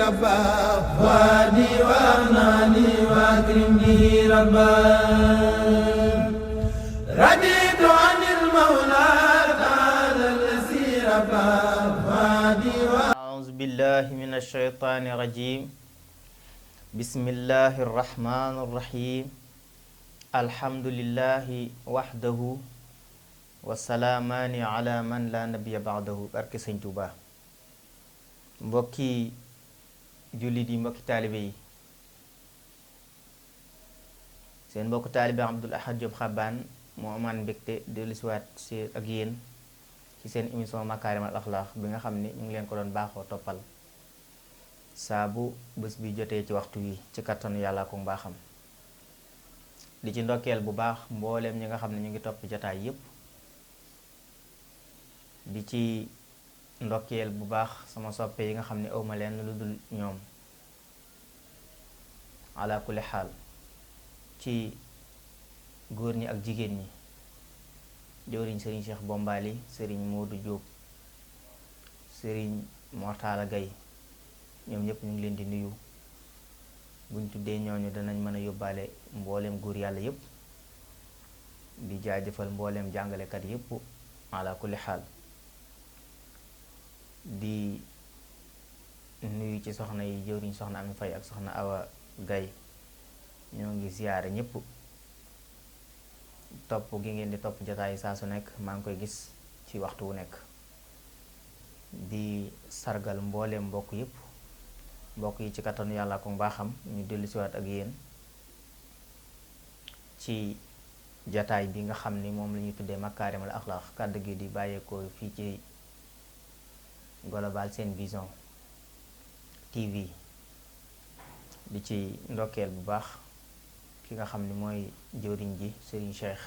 ربا وادي وأغناني وأكرم به ربا رديت عن المولى تعالى الذي ربا وادي أعوذ بالله من الشيطان الرجيم بسم الله الرحمن الرحيم الحمد لله وحده wasalaamaani ala man la nabiya ba'dahu barke sëñ Tuuba mbokki jullit yi mbokki taalibe yi seen mbokku taalibe Abdul Ahad Diop Xabaan moo amaan mbégte dellusiwaat si ak yéen ci seen émission Makaarimal Axlaaq bi nga xam ni ñu ngi leen ko doon baaxoo toppal saa bu bés bi jotee ci waxtu wi ci kattanu yàlla ko mbaaxam di ci ndokkeel bu baax mbooleem ñi nga xam ne ñu ngi topp jotaay yépp di ci ndokkeel bu baax sama soppe yi nga xam ne awma leen lu dul ñoom ala kulli xaal ci góor ñi ak jigéen ñi jëwriñ sëriñ Cheikh Bombali sëriñ Modou Diop sëriñ Mortala Gaye ñoom ñépp ñu ngi leen di nuyu buñ tuddee ñooñu danañ mën a yóbbaale mbooleem góor yàlla yépp di jaajëfal mbooleem jàngalekat yépp ala kulli xaal di nuyu ci soxna yi jëwriñ soxna Ami Fay ak soxna Awa Gaye ñoo ngi ziyaare ñépp topp gi ngeen di topp jotaay saa su nekk maa ngi koy gis ci waxtu wu nekk di sargal mbooleem mbokk yépp mbokk yi ci kattanu yàlla ko mbaaxam ñu dellusiwaat ak yéen ci jataay bi nga xam ni moom la ñuy tuddee Makaarimal Axlaaq kàddu gi di bàyyeekoo fii ci Global Sen Vision TV di ci ndokkeel bu baax ki nga xam ni mooy jëwriñ ji Serigne Cheikh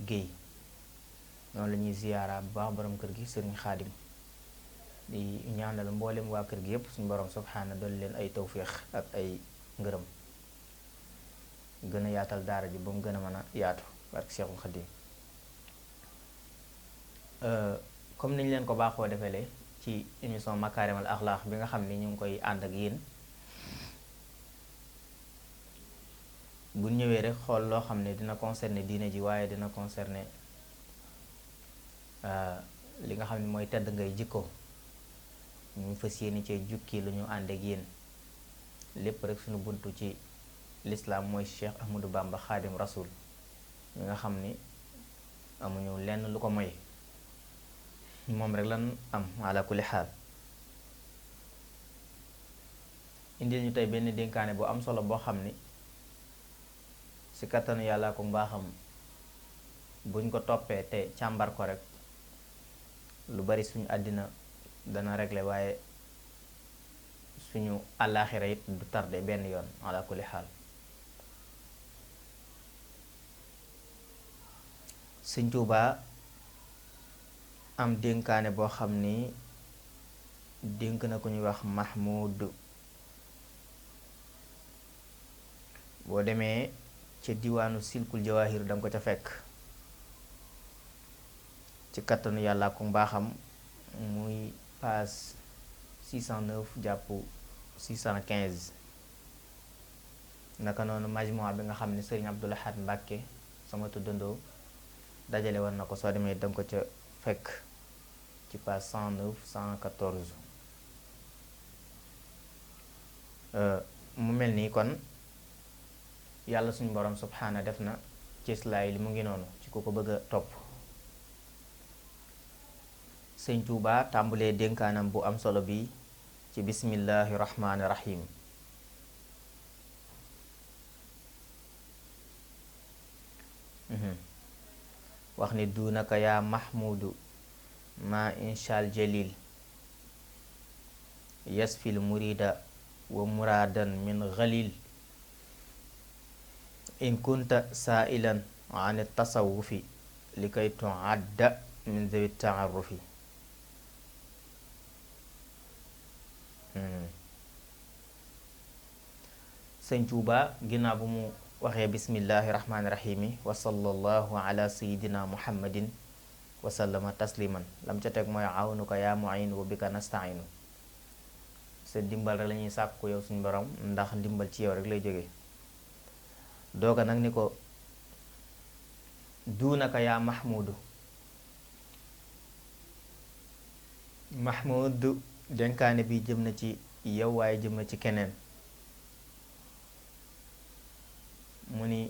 Guèye noonu la ñuy ziyaara bu baax borom kër gi Serigne Xaadim di ñaanal mboolem waa kër gi yépp suñu borom subhaana doon leen ay tawféex ak ay ngërëm gën a yaatal daara ji ba mu gën a mën a yaatu barke Cheikhul Khadim comme niñ leen ko baaxoo defeele ci émission Makaarimal Axlaaq bi nga xam ni ñu ngi koy ànd ak yéen bu ñëwee rek xool loo xam ne dina concerner diine ji waaye dina concerner li nga xam ne mooy tedd ngay jikko ñu fas yéene cee jukki lu ñu ànd ak yéen lépp rek suñu buntu ci lislaam mooy Cheikh Ahmadou Bamba Xaadim Rasul mi nga xam ni amuñu lenn lu ko moy moom rek lan am ala kulli xaal indil ñu tey benn dénkaane bu am solo boo xam ni ci kattanu yàlla ko mbaaxam buñ ko toppee te càmbar ko rek lu bari suñu àddina dana régler waaye suñu àllaaxira it du tardé benn yoon ala kulli xaal Sëñ Tuubaa am dénkaane boo xam ni dénk na ko ñuy wax Mahmoud boo demee ca diwaanu silkul jawaahir danga ko ca fekk ci kattanu yàlla ko mbaaxam muy page 609 jàpp 615 naka noonu majmua bi nga xam ne sëriñ Abdul Ahad Mbàkke sama tuddandoo dajale war na ko soo demee danga ko ca fekk ci page 109 114 mu mel nii kon yàlla suñu borom subhaana def na ci islaay li mu ngi noonu ci ku ko bëgg a topp Sëñ Tuubaa tàmbulee dénkaanam bu am solo bi ci bismillahi rahmaani rahim wax ni duunaka yaa mahmudu ma inshal jalil yasfil murida wa muradan min ghalil in kunta saailan an tasawufi likay tuadda min zawi taarufi Sëñ Tuuba ginnaaw bu mu waxee bismillahi rahmaani rahimi wa sallallahu ala sayidina muhammadin wa sallama tasliman lam ca teg mooy awnuka yaa muin wa bika nastainu sa ndimbal rek la ñuy sàkku yow suñu borom ndax ndimbal ci yow rek lay jóge dooga nag ni ko duunaka yaa mahmudu mahmud dénkaane bi jëm na ci yow waaye jëm na ci keneen mu ni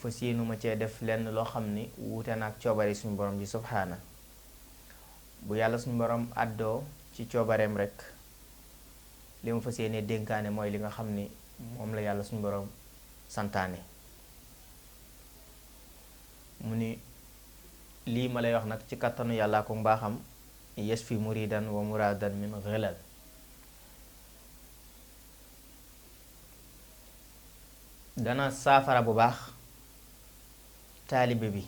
fas yéenuma cee def lenn loo xam ni wuute na ak coobare suñu borom ji subhaana bu yàlla suñu borom àddoo ci coobareem rek li ma fas yéene dénkaane mooy li nga xam ni moom la yàlla suñu borom santaane mu ni lii ma lay wax nag ci kattanu yàlla ko mbaaxam yashfi muridan wa muradan min xilal dana saafara bu baax taalibe bi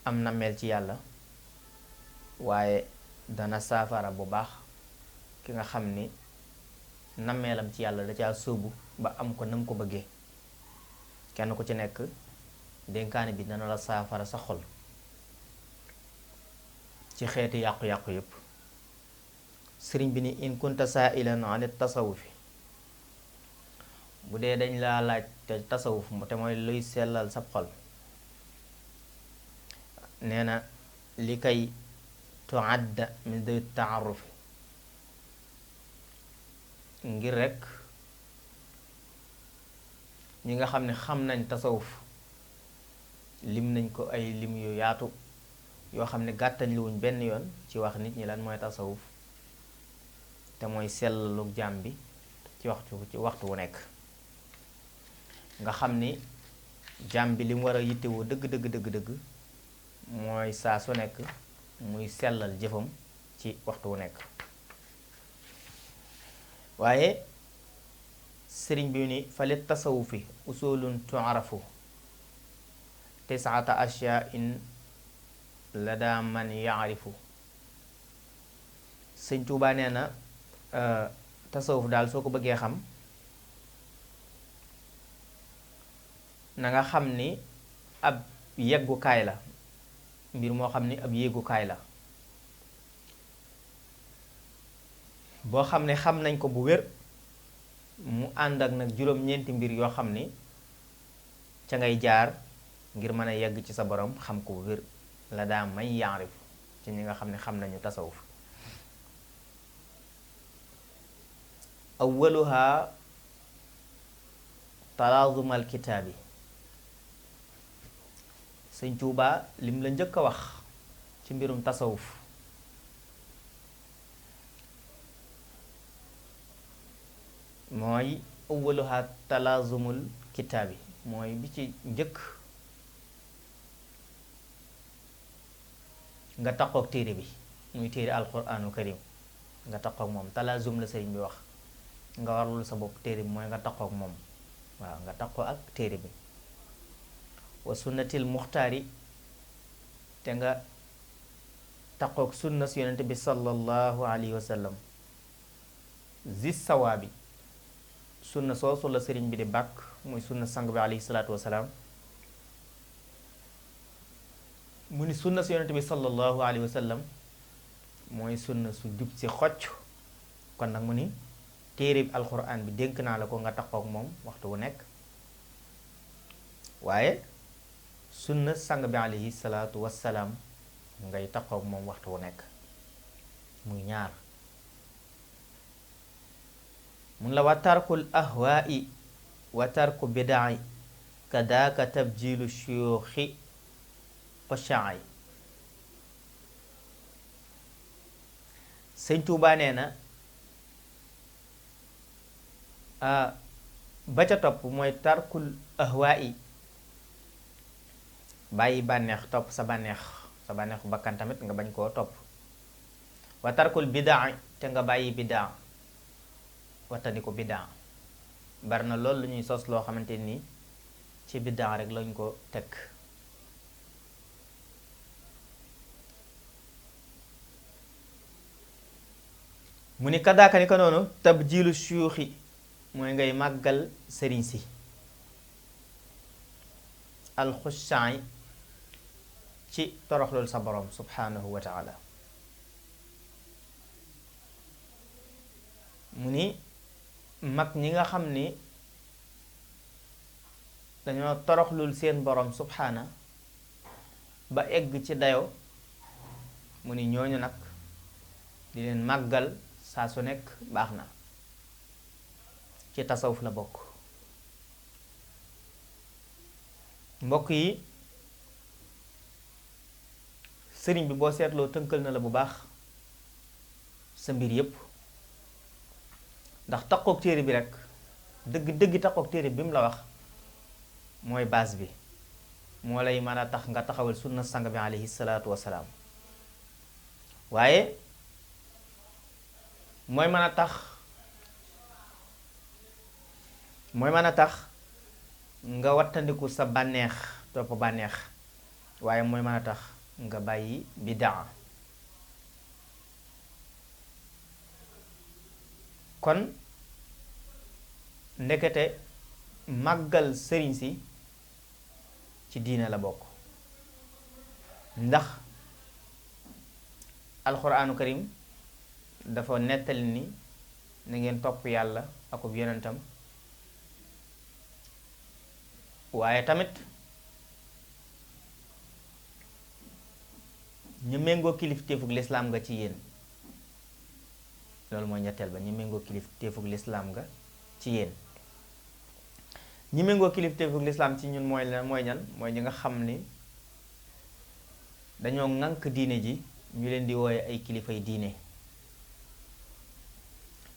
am na mel ci yàlla waaye dana saafara bu baax ki nga xam ni nammeelam ci yàlla da caa sóobu ba am ko nam ko bëggee kenn ku ci nekk dénkaane bi dana la saafara sa xol ci xeeti yàqu-yàqu yépp sëriñ bi ni in kunta saailan an tasawufi bu dee dañ laa laaj te tasawuf te mooy luy sellal sab xol nee na li kay tuadda min de taarufi ngir rekk ñi nga xam ne xam nañ tasawuf lim nañ ko ay lim yu yaatu yoo xam ne gàttañ luwuñ benn yoon ci wax nit ñi lan mooy tasawuf te mooy sellalu jaam bi ci waxtu wu nekk nga xam ni jaam bi li mu war a yittewoo dëgg mooy saa su nekk muy sellal jëfam ci waxtu wu nekk waaye sëriñ bi ni falit tasawufi usulun tu'rafu tis'ata ashya'in lada man ya'rifu sëñ Tuubaa nee na tasawuf daal soo ko bëggee xam na nga xam ni ab yeggukaay la mbir moo xam ni ab yéegukaay la boo xam ne xam nañ ko bu wér mu ànd ak nag juróom-ñeenti mbir yoo xam ni ca ngay jaar ngir mën a yegg ci sa borom xam ko bu wér la daa may yaarif ci ñi nga xam ne xam nañu tasawuf awwaluha talaazumal kitaabi sëñ Tuubaa lim la njëkk a wax ci mbirum tasawuf mooy awwaluha talaazumul kitaabi mooy bi ci njëkk nga taqoog téere bi muy téere alquraanu karim nga taqoog moom talaazum la sëriñ bi wax nga warlul sa bopp téere bi mooy nga taqoog moom waaw nga taqoo ak téere bi wa sunnatil muxtaari te nga taqoog sunna si yonente bi sallallahu alayhi wa sallam zis sawaabi sunna soosu la sëriñ bi di bàkk muy sunna sang bi alayhi salaatu wasalaam mu ni sunna si yonente bi sallallahu alayhi wa sallam mooy sunna su jub si xocc kon nag mu ni téere bi alxuraan bi dénk naa la ko nga taqoog moom waxtu wu nekk waaye sunna sang bi alayhi salaatu wassalaam ngay taqoog moom waxtu wu nekk muy ñaar mun la wa tarkul ahwaai wa tarku bidaai kadaaka tabjilu shuyuuxi qoshaay sëñ Tuubaa nee na ba ca topp mooy tarkul ahwaai bàyyi bànneex topp sa bànneexu bakkan tamit nga bañ koo topp wa tarkul bidaa te nga bàyyi bidaa watandi ko bidaa bari na loolu lu ñuy sos loo xamante ni ci bidaa rek lañ ko teg mu ni kadaaka ni ko noonu tabjilu suyuuxi mooy ngay màggal sëriñ si alxushaay ci toroxlul sa borom subhanahu wa taala mu ni mag ñi nga xam ni dañoo toroxlul seen borom subhaana ba egg ci dayo mu ni ñooñu nag di leen màggal saa su nekk baax na, ci tasawuf la bokk. mbokk yi sëriñ bi boo seetloo tënkal na la bu baax sa mbir yépp, ndax takkook téere bi rek dëgg dëgg takkook téere bi mu la wax mooy base bi, moo lay mën a tax nga taxawal sunna sang bi alayhi salaatu wasalaam, waaye mooy mën a tax nga wattandiku sa bànneex topp bànneex, waaye mooy mën a tax nga bàyyi bidaa. kon ndekete màggal sëriñ si ci diine la bokk, ndax alxuraanu karim dafa nettali ni na ngeen topp yàlla akub yonentam, waaye tamit ñu méngoo kilifteefug lislaam nga ci yéen, loolu mooy ñetteel ba, ñu méngoo kilifteefug lislaam nga ci yéen. ñi méngoo kilifteefug lislaam ci ñun mooy ñan? mooy ñi nga xam ni dañoo ŋànk diine ji, ñu leen di wooye ay kilifay diine,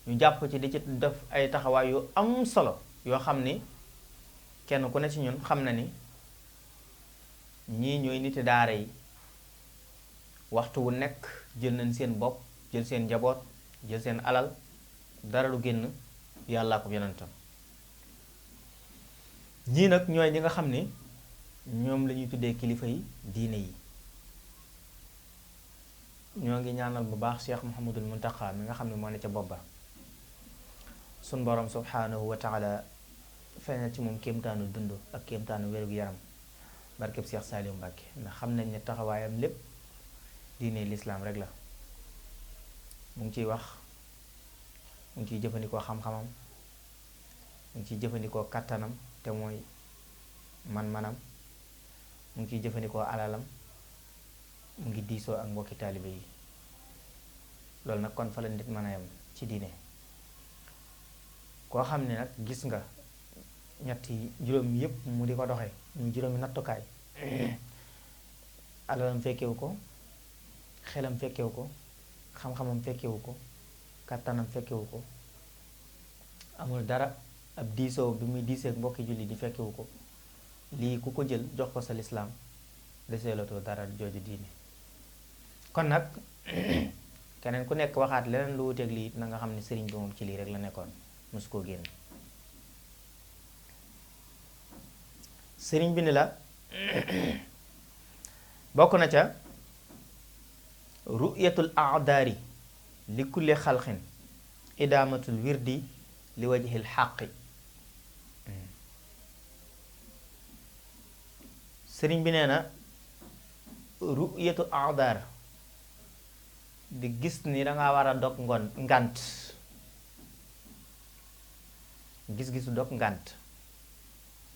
ñu jàpp ci di ci def ay taxawaay yu am solo yoo xam ni kenn ku ne ci ñun xam na ni ñii ñooy niti daara yi, waxtu wu nekk jël nañ seen bopp, jël seen njaboot, jël seen alal, dara lu génn yàllaa ko yonentam. ñii nag ñooy ñi nga xam ni ñoom la ñuy tuddee kilifa yi diine yi. ñoo ngi ñaanal bu baax Cheikh Mouhamadul Muntaqa mi nga xam ne moo ne ca bopp ba, sun borom subhanahu wa taala feeñal ci moom kéemtaanu dund ak kéemtaanu wérgu yaram, barkeb Cheikh Saliou Mbacke, ndax xam nañ ne taxawaayam lépp diine lislaam rek la. mu ngi ciy wax, mu ngi ciy jëfandikoo xam-xamam, mu ngi ciy jëfandikoo kàttanam te mooy man-manam, mu ngi ciy jëfandikoo alalam, mu ngi diisoo ak mbokki taalibe yi. loolu nag kon fa la nit mën a yem ci diine. koo xam ne nag gis nga ñetti juróom yépp mu di ko doxe muy juróomi nattukaay, alalam fekkewu ko, xelam fekkewu ko, xam-xamam fekkewu ko, kàttanam fekkewu ko, amul dara, ab diisoo bi muy diiseek mbokki julli di fekkewu ko, lii ku ko jël jox ko sa lislaam deseelatoo dara jooju diine. kon nag keneen ku nekk waxaat leneen lu wuteeg lii na nga xam ne sëriñ bi moom ci lii rek la nekkoon, mosu koo génn. sëriñ bi ni la bokk na ca ru'yatul a'daari li kulli xalqin idaamatul wirdi li wajhil xaqi. sëriñ bi nee na ru'yatul a'daar di gis ni danga war a dog ngànt, gis-gisu dog ngànt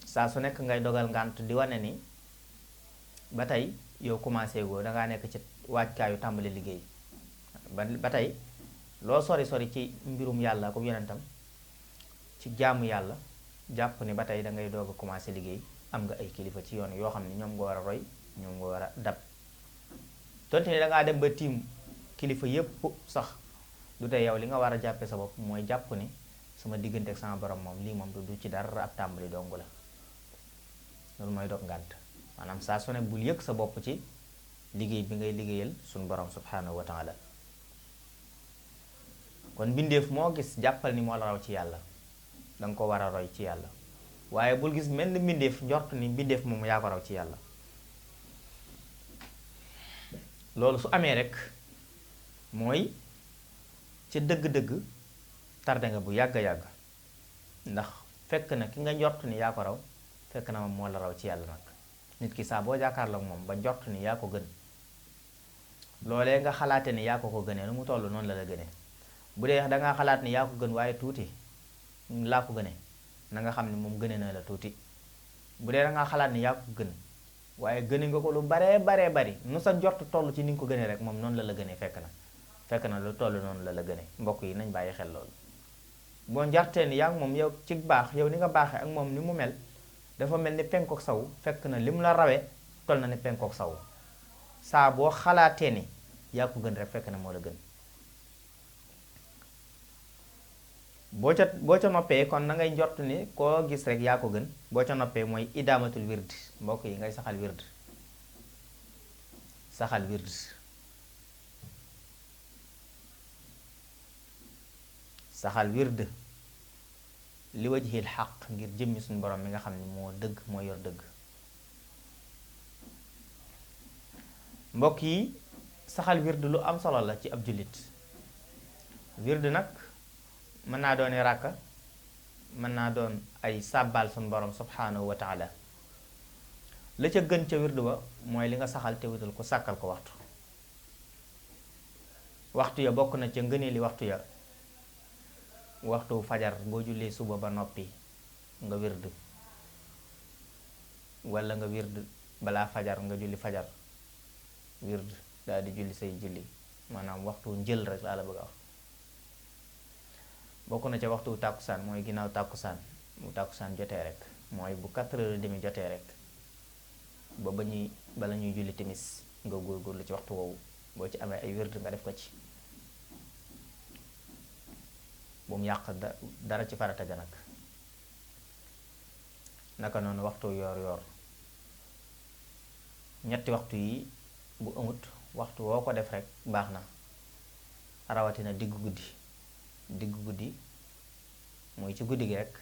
saa su nekk ngay dogal ngànt di wane ni ba tey yow commencé goo, dangaa nekk ci waajkaayu tàmbali liggéey, ba tey loo sori sori ci mbirum yàlla ko yonentam, ci jaamu yàlla, jàpp ni ba tey dangay doog a commencé liggéey. am nga ay kilifa ci yoon yoo xam ne ñoom nga war a roy, ñoom nga war a dab. donte ni dangaa dem ba tiim kilifa yépp sax, du tey yow li nga war a jàppe sa bopp mooy jàpp ni sama diggante ak sama borom moom lii moom du ci dara, ab tàmbali dong la. loolu mooy dog ngànt, maanaam saa su ne bul yëg sa bopp ci liggéey bi ngay liggéeyal suñu borom subhanahu wa taala. kon mbindeef moo gis jàppal ni moo la raw ci yàlla, danga ko war a roy ci yàlla, waaye bul gis mel ni mbindeef njort ni mbindeef moom yaa ko raw ci yàlla. loolu su amee rek mooy ca dëgg-dëgg tarde nga bu yàgg-yàgg, ndax fekk na ki nga njort ni yaa ko raw fekk na moom moo la raw ci yàlla. nag nit ki saa boo jàkkaarloog moom ba njort ni yaa ko gën, loolee nga xalaate ni yaa ko gënee nu mu toll noonu la gënee, bu dee dangaa xalaat ni yaa ko gën waaye tuuti laa ko gëne na nga xam ne moom gëne na la tuuti. bu dee dangaa xalaat ni yaa ko gën waaye gëne nga ko lu baree bari nu sa njort toll ci ni nga ko gënee rek moom noonu la gënee fekk na lu toll noonu la gënee. mbokk yi nañ bàyyi xel loolu. boo njartee ni yaa ngi moom yow ci baax yow ni nga baaxee ak moom ni mu mel dafa mel ni penkook saw fekk na lim la rawee toll na ni penkook saw saa boo xalaatee ni yaa ko gën rek fekk na moo la gën. boo ca noppee kon na ngay njort ni koo gis rek yaa ko gën. boo ca noppee mooy idaamatul wird mbokk yi ngay saxal wird saxal wird li wajhil xaq ngir jëmmi suñu borom mi nga xam ne moo dëgg moo yor dëgg. mbokk yi saxal wird lu am solo la ci ab jullit. wird nag mën naa dooni ràkka mën naa doon ay sàbbaal suñu borom subhanahu wa taala. la ca gën ca wird ba mooy li nga saxal te wutal ko sàkkal ko waxtu ya bokk na ca ngëneeli waxtu ya waxtu fajar boo jullee suba ba noppi nga wird walla nga wird balaa fajar nga julli fajar wird daal di julli say julli maanaam waxtu njël rek laa la bëgg a wax. bokk na ca waxtu tàkkusaan mooy ginnaaw tàkkusaan bu tàkkusaan jotee rek mooy bu 4h30 jotee rek ba bala ñuy julli timis nga góorgóorlu ci waxtu woowu boo ci amee ay wird nga def ko ci bu mu yàq dara ci farata ja nag. naka noonu waxtu yoor ñetti waxtu yi bu amut waxtu woo ko def rek baax na rawatina diggu guddi mooy ci guddi gi rek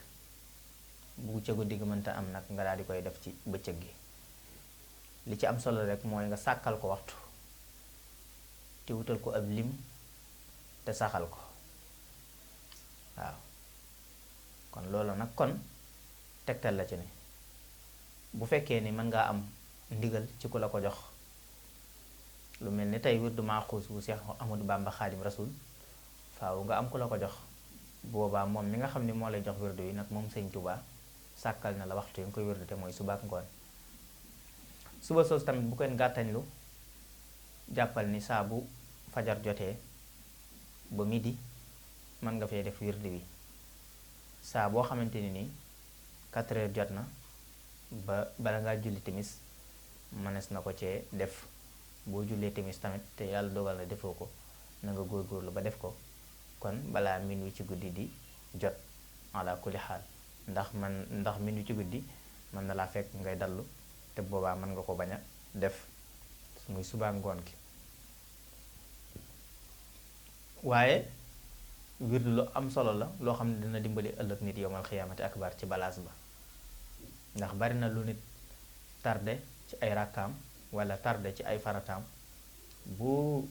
bu ca guddi gi mënta am nag nga daal di koy def ci bëccëg gi. li ci am solo rek mooy nga sàkkal ko waxtu te wutal ko ab lim te saxal ko waaw. kon loolu nag kon tegtal la ci ne bu fekkee ni mën ngaa am ndigal ci ku la ko jox lu mel ni tey wirdu Maaxuus bu Seex Ahmadu Bamba Xaadim Rasul faaw nga am ku la ko jox. boobaa moom mi nga xam ni moo lay jox wirdu yi nag moom Sëñ Tuubaa sàkkal na la waxtu yi nga koy wirdu te mooy suba ak ngoon. suba soos tamit bu kenn gàttañlu jàppal ni saa bu fajar jotee ba midi mën nga fee def wirdu wi. saa boo xamante ni nii 4h jot na ba bala ngaa julli timis mënees na ko cee def. boo jullee timis tamit te yàlla dogal na defoo ko na nga góorgóorlu ba def ko kon balaa minuit ci guddi di jot ala kulli xaal ndax minuit ci guddi mën na laa fekk ngay dallu te boobaa mën nga ko bañ a def muy suba ngoon gi. waaye wirdu lu am solo la loo xam ne dina dimbali ëllëg nit yowmal xiyaamati akbar ci balaas ba ndax bari na lu nit tardé ci ay rakkaam wala tardé ci ay farataam bu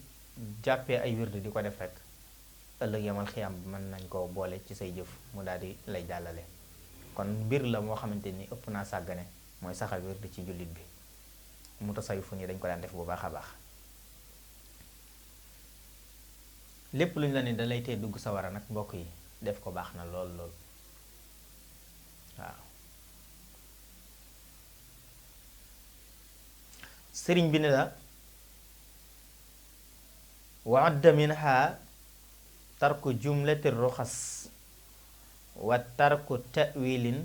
jàppee ay wirdu di ko def rek ëllëg yamal xiyam bi mën nañ koo boole ci say jëf mu daal di lay jàllale. kon mbir la moo xamante ni ëpp naa sàggane mooy saxal wirdu ci jullit bi. mu tasawufu ni dañ ko daan def bu baax a baax. lépp lu ñu la ne da lay tee dugg sawara nag mbokk yi def ko baax na lool waaw. sëriñ bi ne la wa adda minha tarku jumlati ruxas wa tarku ta'wilin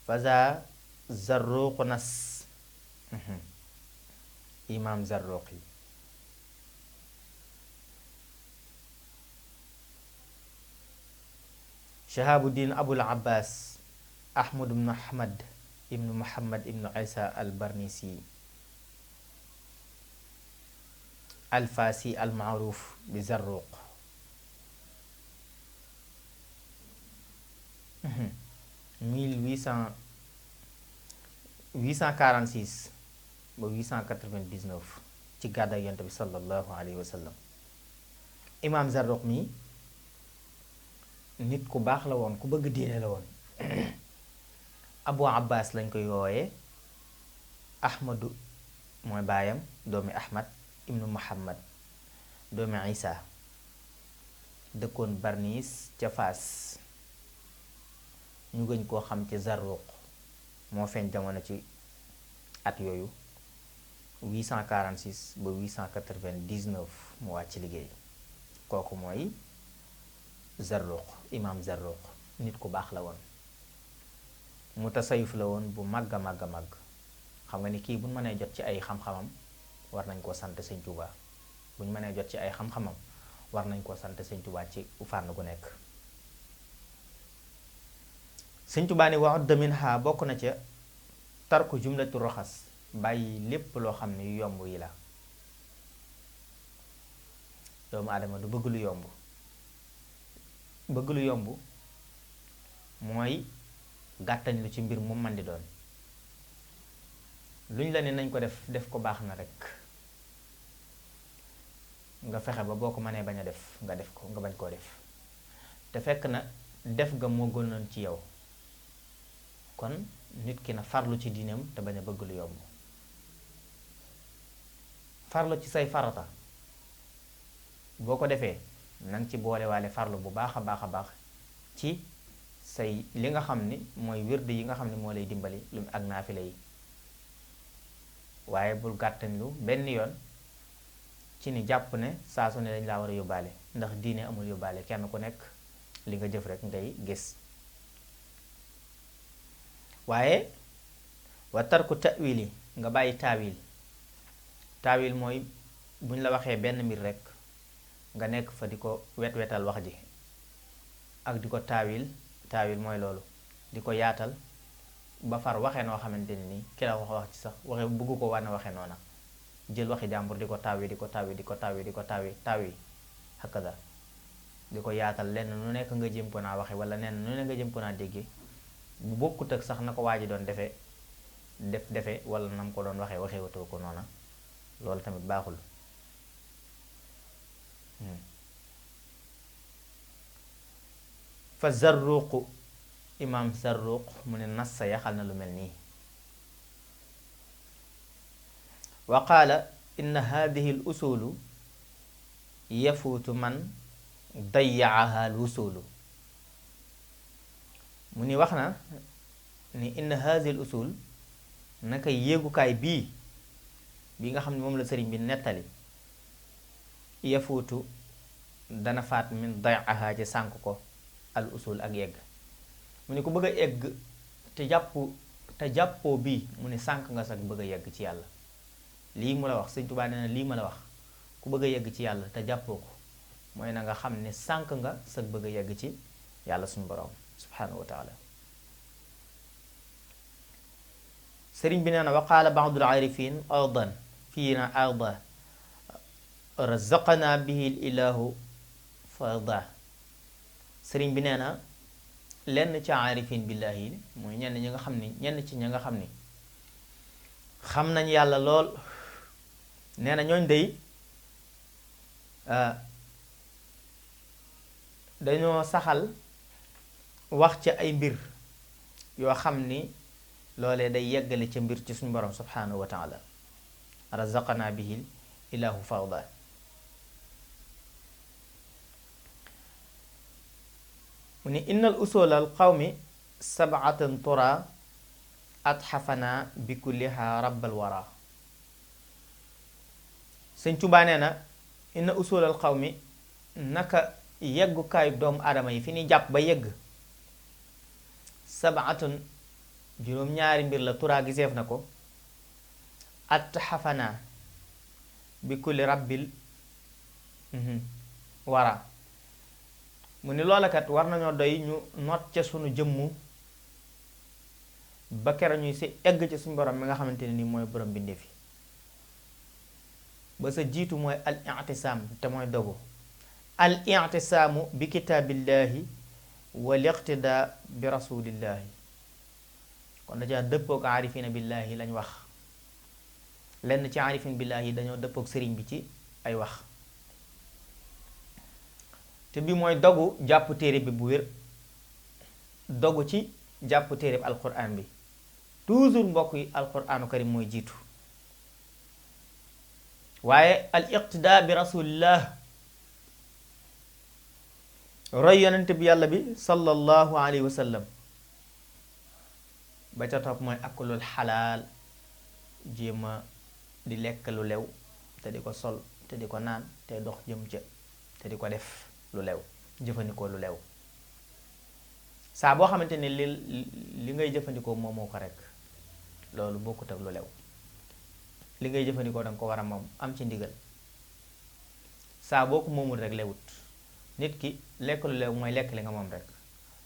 faza zarruqu nas. imam Zarruqi Shahabuddin Abul Abbas Ahmad ibn Ahmad ibn Muhammad ibn Isa al-Barnisi al-Fasi al-Ma'ruf bi Zarruq 846 ba 899 ci gàddaay Yonent bi sallallahu alayhi wa sallam. imaam Zarruq mi nit ku baax la woon ku bëgg diine la woon. Abu Abbas lañ koy wooyee. Ahmadu mooy baayam doomi Ahmad ibnu Muhammad doomi Isa dëkkoon Barniis ca Faas, ñu gën koo xam ci Zarruq. moo feeñ jamono ci at yooyu 846 ba 899 mu wàcc liggéey. kooku mooy Zarruq, imaam Zarruq. nit ku baax la woon, mutasawif la woon bu màgg a màgg a màgg. xam nga ni kii buñ mënee jot ci ay xam-xamam war nañ koo sant Sëñ Tuubaa. buñ mënee jot ci ay xam-xamam war nañ koo sant Sëñ Tuubaa ci fànn gu nekk. Sëñ Tuubaa ni waxut minha bokk na ca tarku jumlatu roxas, bàyyi lépp loo xam ne yu yomb yi la. doomu aadama du bëgg lu yomb. bëgg lu yomb mooy gàttañ lu ci mbir mu man di doon. luñ la ne nañ ko def ko baax na rek, nga fexe ba boo ko mënee bañ a def nga def ko, nga bañ koo def te fekk na def nga moo gënoon ci yow. kon nit ki na farlu ci diineem te bañ a bëgg lu yomb. farlu ci say farata boo ko defee nang ci boole waale farlu bu baax a baax a baax ci say li nga xam ni mooy wird yi nga xam ni moo lay dimbali lu ak naafile yi. waaye bul gàttañ lu benn yoon ci ni jàpp ne saa su ne dañ laa war a yóbbaale, ndax diine amul yóbbaale, kenn ku nekk li nga jëf rek ngay gis. waaye wa tarku ta'wil yi nga bàyyi taawil. taawil mooy buñ la waxee benn mbir rek nga nekk fa di ko wet-wetal wax ji ak di ko taawil. taawil mooy loolu, di ko yaatal ba far waxee noo xamante ne nii ki la wax ci sax waxe bëggu ko wane waxee noona, jël waxi jàmbur di ko taawi di ko taawi di ko taawi di ko taawi hakaza di ko yaatal lenn nu nekk nga jëm ko naa waxe wala nenn nu nekk nga jëm ko naa déggee bu bokkut ak sax na ko waa ji doon defe wala nam ko doon waxee watoo ko noona. loolu tamit baaxul. fa Zarruq, imaam Zarruq mu ne nas sa yaxal na lu mel nii. wa qaala inna hadihi al usulu yafuutu man dayyaaha al usulu. mu ni wax na ni inna hadihi al usul naka yéegukaay bii nga xam ne moom la sëriñ bi nettali, yafuutu dana faat min dayyaaha ci sànk ko al usul ak yegg. mu ni ku bëgg a egg te jàppoo bii mu ni sànk nga sax bëgg a yegg ci yàlla. lii mu la wax Sëñ Tuubaa nee na lii ma la wax ku bëgg a yegg ci yàlla te jàppoo ko mooy na nga xam ne sànk nga sax bëgg a yegg ci yàlla suñu borom subhanahu wa taala. sëriñ bi nee na wa qaala ba'dul aarifin aydan fiina arda razaqana bihi l ilahu farda. sëriñ bi nee na lenn ci aarifin billahi yi mooy ñenn ci ña nga xam ni xam nañ yàlla lool. nee na ñooñ day dañoo saxal wax ci ay mbir yoo xam ni loolee day yeggale ca mbir ci suñu borom subhanahu wa taala. razaqana bihil ilahu fawda. mu ni innal usul al qawmi sab'atan tura atxafana bi kulliha rabbal wara. Sëñ Tuubaa nee na inna usulal qawmi naka yeggukaayu doomu aadama yi fi ñuy jàpp ba yegg sabaatun juróom-ñaari mbir la turaa giseef na ko atxafana bi kulli rabbil wara. mu ni loolakat war nañoo doy ñu noot ca sunu jëmmu ba kera ñuy si egg ci suñu borom mi nga xamante ne ni mooy borom bindeef yi. ba sa jiitu mooy al i'tisaam te mooy dogu al i'tisaamu bi kitaabillahi wal iqtidaa bi rasulillahi. kon dajaa dëppook aarifina billahi lañ wax. lenn ci aarifin billahi dañoo dëppook sëriñ bi ci ay wax. te bi mooy dogu jàpp téere bi bu wér, dogu ci jàpp téere bi alquran bi. toujours mbokk yi alquranu karim mooy jiitu. waaye al iqtidaa bi rasulillah roy yonent bi yàlla bi sallallahu alayhi wa sallam. ba ca topp mooy akulul xalaal, jéema di lekk lu lew te di ko sol te di ko naan te dox jëm ca te di ko def lu lew, jëfandikoo lu lew. saa boo xamante ni li ngay jëfandikoo moomoo ko rek loolu bokkut ak lu lew. li ngay jëfandikoo danga ko war a moom am ci ndigal. saa boo ko moomul rek lewut. nit ki lekk lu lew mooy lekk li nga moom rek,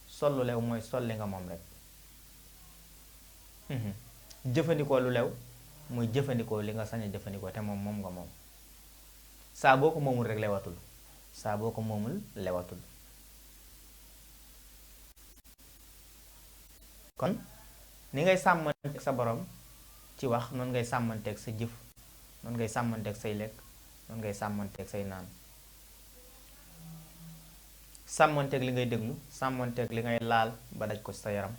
sol lu lew mooy sol li nga moom rek. jëfandikoo lu lew mooy jëfandikoo li nga sañ a jëfandikoo te moom nga moom. saa boo ko moomul rek lewatul. saa boo ko moomul lewatul. kon ni ngay sàmmanteeg sa borom ci wax noonu ngay sàmmanteeg sa jëf, noonu ngay sàmmanteeg say lekk, noonu ngay sàmmanteeg say naan. sàmmanteeg li ngay déglu, sàmmanteeg li ngay laal ba daj ko sa yaram,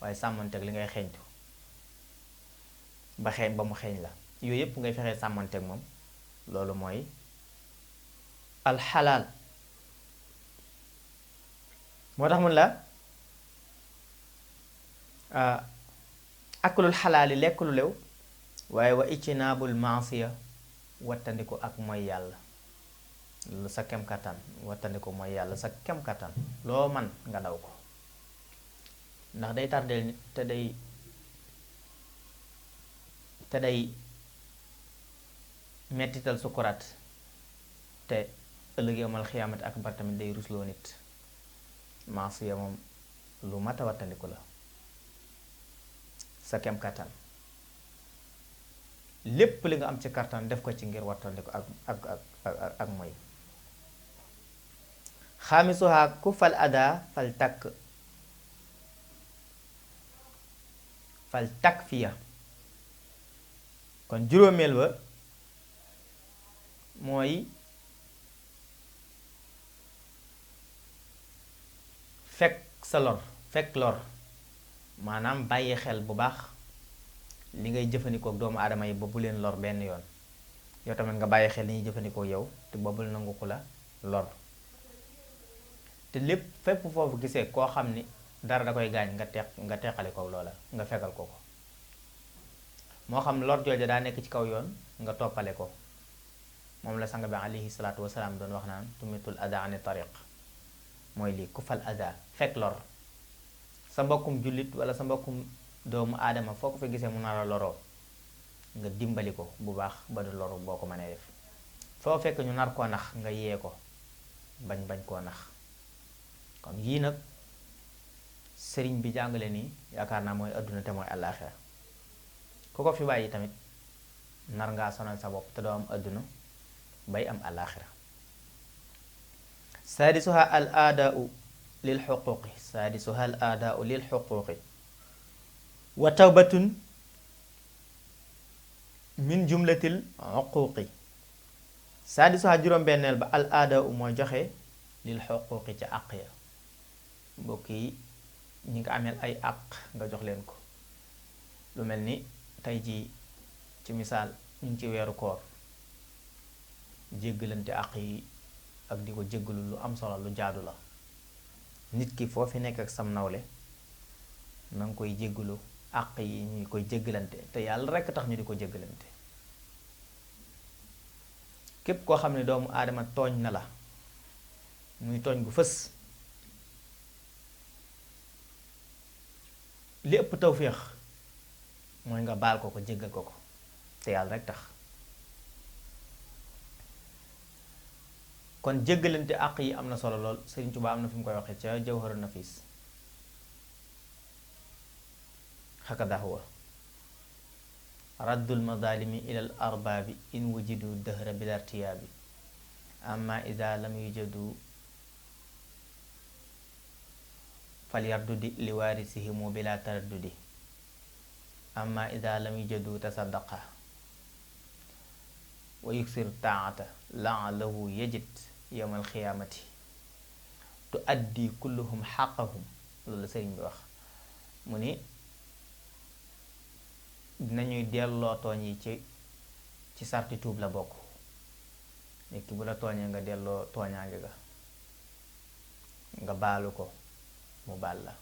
waaye sàmmanteeg li ngay xeeñtu ba mu xeeñ la. yooyu yépp ngay fexee sàmmanteeg moom. loolu mooy alxalaal. moo tax mun la akulul xalaali lekk lu lew, waaye wa ictinaabul maasiya wattandiku ak mooy yàlla lu sa kem kattan. wattandiku mooy yàlla sa kem kattan. loo man nga daw ko, ndax day tardeel nit te day mettital sukuraat, te ëllëg yawmal xiyaamati akbar tamit day rusloo nit. maasiya moom lu mat a wattandiku la. sa kem kattan lépp li nga am ci kattan def ko ci ngir wattandiku ak mooy. xaamisuha ku fal ada fal takk fiya. kon juróomeel ba mooy fekk lor maanaam bàyyi xel bu baax li ngay jëfandikoo ak doomu aadama yi ba bu leen lor benn yoon. yow tamit nga bàyyi xel li ñuy jëfandikoo yow te boobul nangu ko la lor. te lépp fépp foofu gisee koo xam ni dara da koy gaañ nga teqali ko loola, nga fegal ko. moo xam lor jooja daa nekk ci kaw yoon nga toppale ko. moom la sang bi alayhi salaatu wasalaam doon wax naan tumitul ada ani tariq. mooy lii ku fal ada fekk lor. sa mbokkum jullit wala sa mbokkum doomu aadama foo ko fi gisee mu nar a loroo nga dimbali ko bu baax ba du loru boo ko mënee def. foo fekk ñu nar koo nax nga yee ko bañ koo nax. kon yii nag sëriñ bi jàngale nii yaakaar naa mooy adduna te mooy àllaaxira. ku ko fi bàyyi tamit nar ngaa sonal sa bopp te doo am adduna bay am àllaaxira. saadisuha al aadaau lil xuquuqi wa tawbatun min jumlatil uquuqi. saadisuha juróom-benneel ba al aadaau mooy joxe lil xuquuqi ca àq ya. mbokk yi ñi nga ameel ay àq nga jox leen ko. lu mel ni tey jii ci misaal ñu ngi ci weeru koor, jéggalante àq yi ak di ko jéggalu lu am solo, lu jaadu la. nit ki foo fi nekk ak sam nawle na nga koy jéggalu àq yi ñu koy jéggalante te yàlla rekk tax ñu di ko jéggalante. képp koo xam ne doomu aadama tooñ na la muy tooñ gu fës, li ëpp tawféex mooy nga baal ko jéggal ko te yàlla rekk tax. kon jéggalante àq yi am na solo lool. Sëriñ Tuubaa am na fi mu koy waxee ca Jawharu Nafiis. hakada huwa raddul madalimi ilal arbaabi in wujidu dëhra bila irtiyaabi amma ida lam yujadu fal yardudi li waarisihimu bila taraddudi amma ida lam yujadu tasaddaqa wa yuksir taata laalahu yajid yowma alxiyaamati tu addi kulluhum xaqahum. loolu la sëriñ bi wax. mu ni dinañuy delloo tooñ yi ci sarti tuub la bokk. nit ki bu la tooñee nga delloo tooñaange ga. nga baalu ko mu baal la.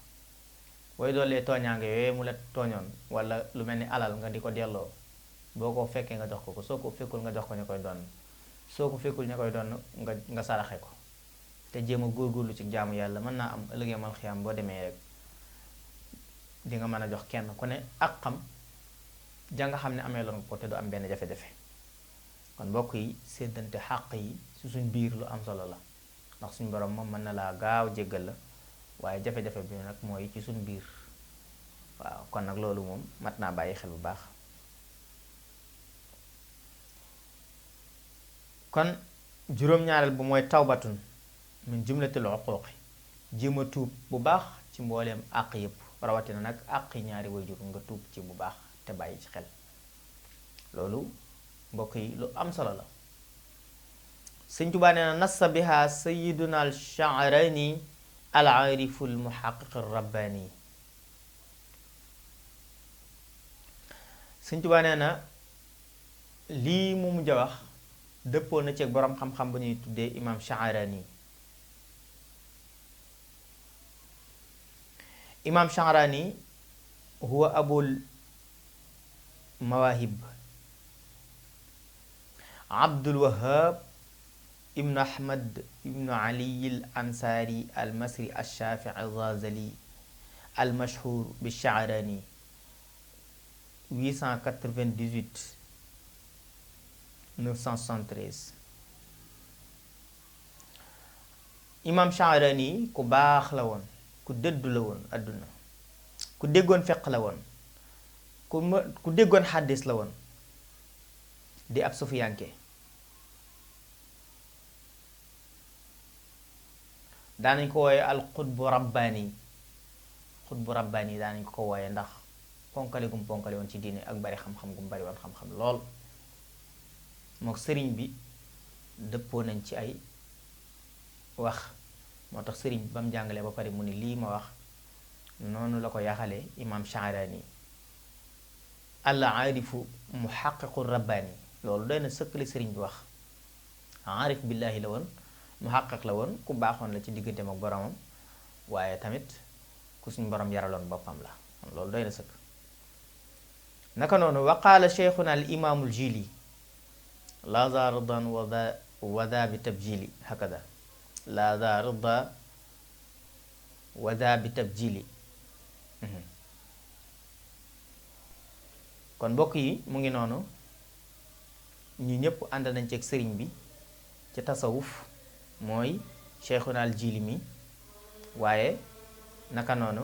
booy doolee tooñaange yooyu mu la tooñoon wala lu mel ni alal nga di ko delloo, boo ko fekkee nga jox ko soo ko fekkul nga jox ko ña koy doon, soo ko fekkul ña koy doon nga saraxe ko. te jéem a góorgóorlu ci jaamu yàlla, mën naa am ëllëgee mal xiyaam boo demee rek di nga mën a jox kenn ku ne ak xam ja nga xam ne amee loon ko te du am benn jafe-jafe. kon mbokk yi séddante xàq yi su suñ biir lu am solo la, ndax suñ borom moom mën na laa gaaw jéggal la, waaye jafe-jafe bi nag mooy ci suñ biir. waaw kon nag loolu moom mat naa bàyyi xel bu baax. kon juróom-ñaareel bu mooy tawbatun min jumlatil uquqi, jéem a tuub bu baax ci mbooleem àq yépp, rawatina nag àq ñaari wayjur nga tuub ci bu baax te bàyyi ci xel. loolu mbokk yi lu am solo la. Sëñ Tuubaa nee na nassa biha sayyiduna al Sha'rani al aarifu al muhaqqiq ar rabbani. Sëñ Tuubaa nee na lii mu mujj a wax dëppoo na ci ak boroom xam-xam bu ñuy tuddee imam Sha'rani. imam Sha'rani huwa abul mawahib Abdul Wahhab ibn Ahmad ibn Ali al Ansari al Masri al Shafi'i al Ghazali al mashhur bi Sha'rani 898 973. imam Sha'rani ku baax la woon, ku dëddu la woon àdduna, ku déggoon fiq la woon, ku déggoon xaddis la woon, di ab sufiyanke. daanañ ko wooye al xutbu rabbaani. xutbu rabbaani daanañ ko wooye ndax ponkale gum ponkale woon ci diine ak bari xam-xam gum bari woon xam-xam lool. mook sëriñ bi dëppoo nañ ci ay wax, moo tax sëriñ bi ba mu jàngalee ba pare mu ni lii ma wax noonu la ko yaxalee imam Sha'rani al aarifu muhaqqiqu rabbaani. loolu doy na sëkkale sëriñ bi wax. aarif billaahi la woon, muhaqqiq la woon, ku baaxoon la ci digganteem ak boromam, waaye tamit ku suñ borom yaraloon boppam la. loolu doy na sëkk. naka noonu wa qaala cheikhuna al imaamul jili la za ridan wa za bi tabjili, hakada la za rida wa za bi tabjili. kon mbokk yi mu ngi noonu, ñu ñëpp ànd nañ ci ak sëriñ bi ci tasawuf mooy cheikhuna al jili mi, waaye naka noonu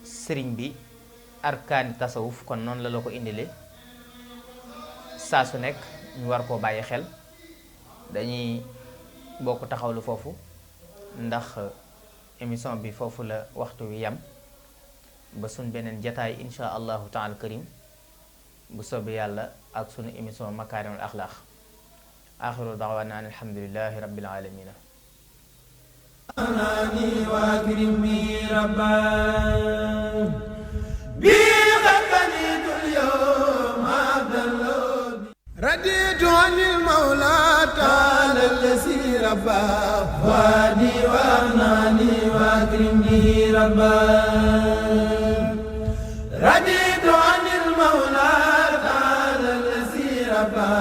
sëriñ bi arkaani tasawuf kon noonu la ko indile saa su nekk ñu war koo bàyyi xel. dañuy bokk taxawlu foofu ndax émission bi foofu la waxtu wi yam, ba suñ beneen jataay insha allahu taala karim bu soobee yàlla ak sunu émission makaarimul axlaaq. axiru da'waana an alhamdulillahi rabbil aalamiina. رضيت عن المولى تعالى الذي ربى وادي وأغناني وأكرم به ربا. رضيت عن المولى تعالى الذي ربى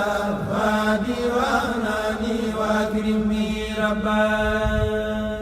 وادي وأغناني وأكرم به ربا.